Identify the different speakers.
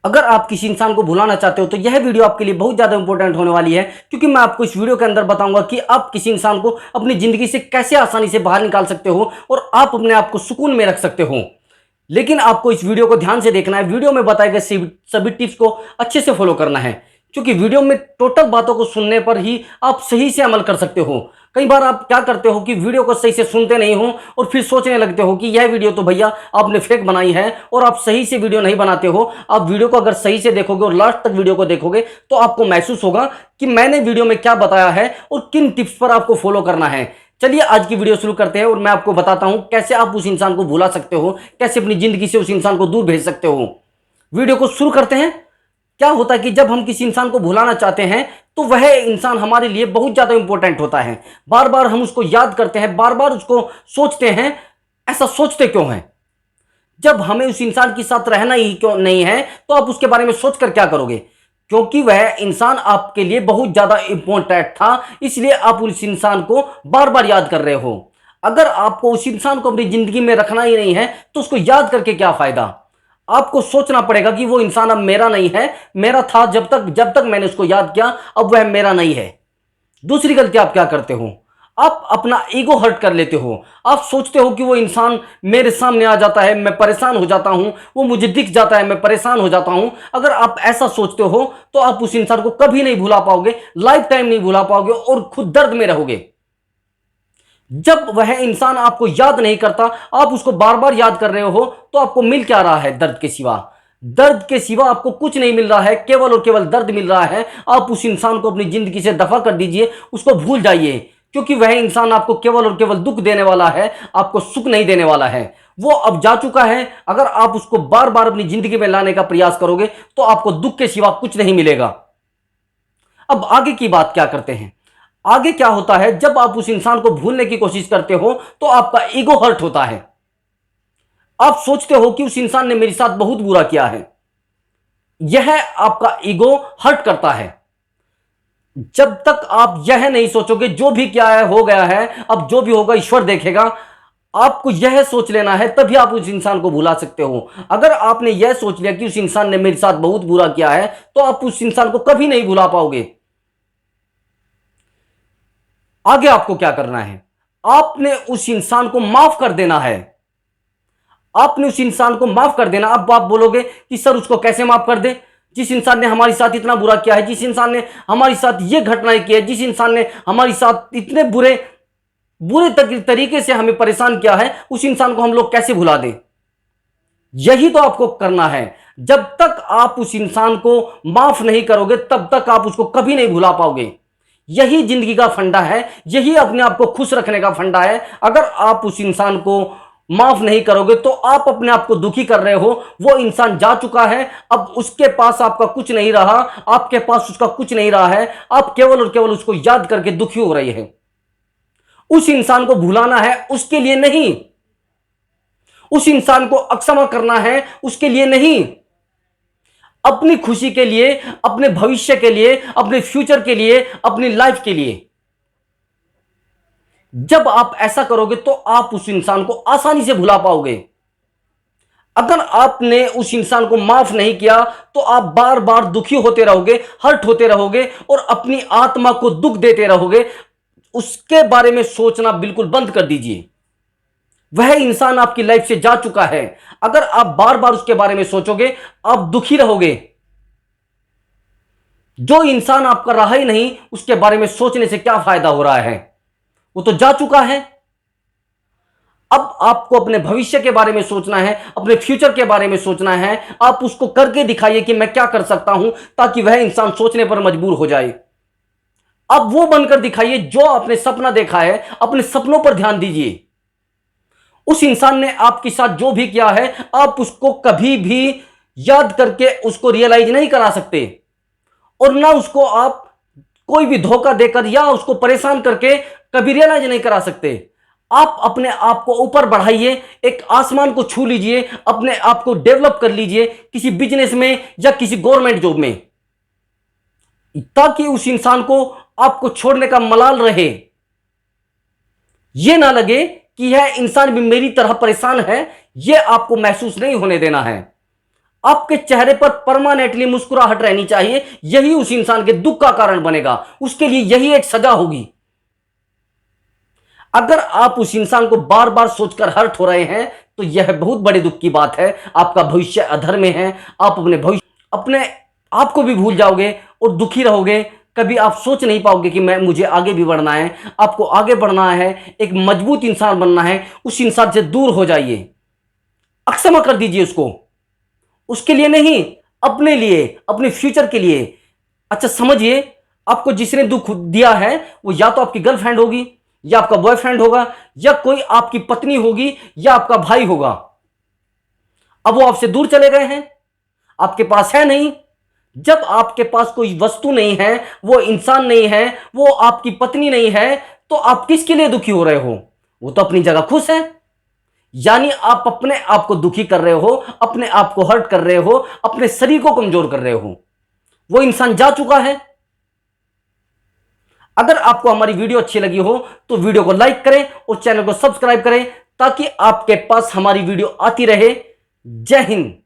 Speaker 1: अगर आप किसी इंसान को भुलाना चाहते हो तो यह वीडियो आपके लिए बहुत ज़्यादा इंपॉर्टेंट होने वाली है, क्योंकि मैं आपको इस वीडियो के अंदर बताऊंगा कि आप किसी इंसान को अपनी ज़िंदगी से कैसे आसानी से बाहर निकाल सकते हो और आप अपने आप को सुकून में रख सकते हो। लेकिन आपको इस वीडियो को ध्यान से देखना है, वीडियो में बताए गए सभी टिप्स को अच्छे से फॉलो करना है, क्योंकि वीडियो में टोटल बातों को सुनने पर ही आप सही से अमल कर सकते हो। कई बार आप क्या करते हो कि वीडियो को सही से सुनते नहीं हो और फिर सोचने लगते हो कि यह वीडियो तो भैया आपने फेक बनाई है, और आप सही से वीडियो नहीं बनाते हो। आप वीडियो को अगर सही से देखोगे और लास्ट तक वीडियो को देखोगे तो आपको महसूस होगा कि मैंने वीडियो में क्या बताया है और किन टिप्स पर आपको फॉलो करना है। चलिए आज की वीडियो शुरू करते हैं और मैं आपको बताता हूं कैसे आप उस इंसान को भुला सकते हो, कैसे अपनी जिंदगी से उस इंसान को दूर भेज सकते हो। वीडियो को शुरू करते हैं। क्या होता है कि जब हम किसी इंसान को भुलाना चाहते हैं तो वह इंसान हमारे लिए बहुत ज्यादा इंपॉर्टेंट होता है। बार बार हम उसको याद करते हैं, बार बार उसको सोचते हैं। ऐसा सोचते क्यों हैं? जब हमें उस इंसान के साथ रहना ही क्यों नहीं है तो आप उसके बारे में सोचकर क्या करोगे? क्योंकि वह इंसान आपके लिए बहुत ज्यादा इंपॉर्टेंट था, इसलिए आप उस इंसान को बार बार याद कर रहे हो। अगर आपको उस इंसान को अपनी जिंदगी में रखना ही नहीं है तो उसको याद करके क्या फायदा? आपको सोचना पड़ेगा कि वो इंसान अब मेरा नहीं है, मेरा था जब तक मैंने उसको याद किया, अब वह मेरा नहीं है। दूसरी गलती आप क्या करते हो? आप अपना ईगो हर्ट कर लेते हो। आप सोचते हो कि वो इंसान मेरे सामने आ जाता है, मैं परेशान हो जाता हूं, वो मुझे दिख जाता है, मैं परेशान हो जाता हूं। अगर आप ऐसा सोचते हो तो आप उस इंसान को कभी नहीं भुला पाओगे, लाइफ टाइम नहीं भुला पाओगे और खुद दर्द में रहोगे। जब वह इंसान आपको याद नहीं करता, आप उसको बार बार याद कर रहे हो, तो आपको मिल क्या रहा है? दर्द के सिवा। दर्द के सिवा आपको कुछ नहीं मिल रहा है, केवल और केवल दर्द मिल रहा है। आप उस इंसान को अपनी जिंदगी से दफा कर दीजिए, उसको भूल जाइए, क्योंकि वह इंसान आपको केवल और केवल दुख देने वाला है, आपको सुख नहीं देने वाला है। वो अब जा चुका है। अगर आप उसको बार बार अपनी जिंदगी में लाने का प्रयास करोगे तो आपको दुख के सिवा कुछ नहीं मिलेगा। अब आगे की बात क्या करते हैं? आगे क्या होता है, जब आप उस इंसान को भूलने की कोशिश करते हो तो आपका ईगो हर्ट होता है। आप सोचते हो कि उस इंसान ने मेरे साथ बहुत बुरा किया है। यह आपका ईगो हर्ट करता है। जब तक आप यह नहीं सोचोगे जो भी किया है हो गया है, अब जो भी होगा ईश्वर देखेगा, आपको यह सोच लेना है, तभी आप उस इंसान को भुला सकते हो। अगर आपने यह सोच लिया कि उस इंसान ने मेरे साथ बहुत बुरा किया है तो आप उस इंसान को कभी नहीं भुला पाओगे। आगे आपको क्या करना है? आपने उस इंसान को माफ कर देना है। आपने उस इंसान को माफ कर देना। अब आप बोलोगे कि सर उसको कैसे माफ कर दे, जिस इंसान ने हमारे साथ इतना बुरा किया है, जिस इंसान ने हमारे साथ ये घटनाएं की है, जिस इंसान ने हमारे साथ इतने बुरे बुरे तरीके से हमें परेशान किया है, उस इंसान को हम लोग कैसे भुला दें? यही तो आपको करना है। जब तक आप उस इंसान को माफ नहीं करोगे तब तक आप उसको कभी नहीं भुला पाओगे। यही जिंदगी का फंडा है, यही अपने आप को खुश रखने का फंडा है। अगर आप उस इंसान को माफ नहीं करोगे तो आप अपने आप को दुखी कर रहे हो। वो इंसान जा चुका है, अब उसके पास आपका कुछ नहीं रहा, आपके पास उसका कुछ नहीं रहा है। आप केवल और केवल उसको याद करके दुखी हो रहे हैं। उस इंसान को भुलाना है, उसके लिए नहीं। उस इंसान को अक्षमा करना है, उसके लिए नहीं। अपनी खुशी के लिए, अपने भविष्य के लिए, अपने फ्यूचर के लिए, अपनी लाइफ के लिए। जब आप ऐसा करोगे तो आप उस इंसान को आसानी से भुला पाओगे। अगर आपने उस इंसान को माफ नहीं किया तो आप बार बार दुखी होते रहोगे, हर्ट होते रहोगे और अपनी आत्मा को दुख देते रहोगे। उसके बारे में सोचना बिल्कुल बंद कर दीजिए। वह इंसान आपकी लाइफ से जा चुका है। अगर आप बार बार उसके बारे में सोचोगे आप दुखी रहोगे। जो इंसान आपका रहा ही नहीं, उसके बारे में सोचने से क्या फायदा हो रहा है? वो तो जा चुका है। अब आपको अपने भविष्य के बारे में सोचना है, अपने फ्यूचर के बारे में सोचना है। आप उसको करके दिखाइए कि मैं क्या कर सकता हूं, ताकि वह इंसान सोचने पर मजबूर हो जाए। अब वो बनकर दिखाइए जो आपने सपना देखा है। अपने सपनों पर ध्यान दीजिए। उस इंसान ने आपके साथ जो भी किया है आप उसको कभी भी याद करके उसको रियलाइज नहीं करा सकते, और ना उसको आप कोई भी धोखा देकर या उसको परेशान करके कभी रियलाइज नहीं करा सकते। आप अपने आप को ऊपर बढ़ाइए, एक आसमान को छू लीजिए, अपने आप को डेवलप कर लीजिए किसी बिजनेस में या किसी गवर्नमेंट जॉब में, ताकि उस इंसान को आपको छोड़ने का मलाल रहे। यह ना लगे कि यह इंसान भी मेरी तरह परेशान है, यह आपको महसूस नहीं होने देना है। आपके चेहरे पर परमानेंटली मुस्कुराहट रहनी चाहिए। यही उस इंसान के दुख का कारण बनेगा, उसके लिए यही एक सजा होगी। अगर आप उस इंसान को बार बार सोचकर हर्ट हो रहे हैं तो यह बहुत बड़े दुख की बात है। आपका भविष्य अधर में है। आप अपने आप को भी भूल जाओगे और दुखी रहोगे। कभी आप सोच नहीं पाओगे कि मुझे आगे भी बढ़ना है। आपको आगे बढ़ना है, एक मजबूत इंसान बनना है। उस इंसान से दूर हो जाइए, अक्षमा कर दीजिए उसको। उसके लिए नहीं, अपने लिए, अपने फ्यूचर के लिए। अच्छा समझिए, आपको जिसने दुख दिया है वो या तो आपकी गर्लफ्रेंड होगी, या आपका बॉयफ्रेंड होगा, या कोई आपकी पत्नी होगी, या आपका भाई होगा। अब वो आपसे दूर चले गए हैं, आपके पास है नहीं। जब आपके पास कोई वस्तु नहीं है, वो इंसान नहीं है, वो आपकी पत्नी नहीं है, तो आप किसके लिए दुखी हो रहे हो? वो तो अपनी जगह खुश है। यानी आप अपने आप को दुखी कर रहे हो, अपने आप को हर्ट कर रहे हो, अपने शरीर को कमजोर कर रहे हो। वो इंसान जा चुका है। अगर आपको हमारी वीडियो अच्छी लगी हो तो वीडियो को लाइक करें और चैनल को सब्सक्राइब करें, ताकि आपके पास हमारी वीडियो आती रहे। जय हिंद।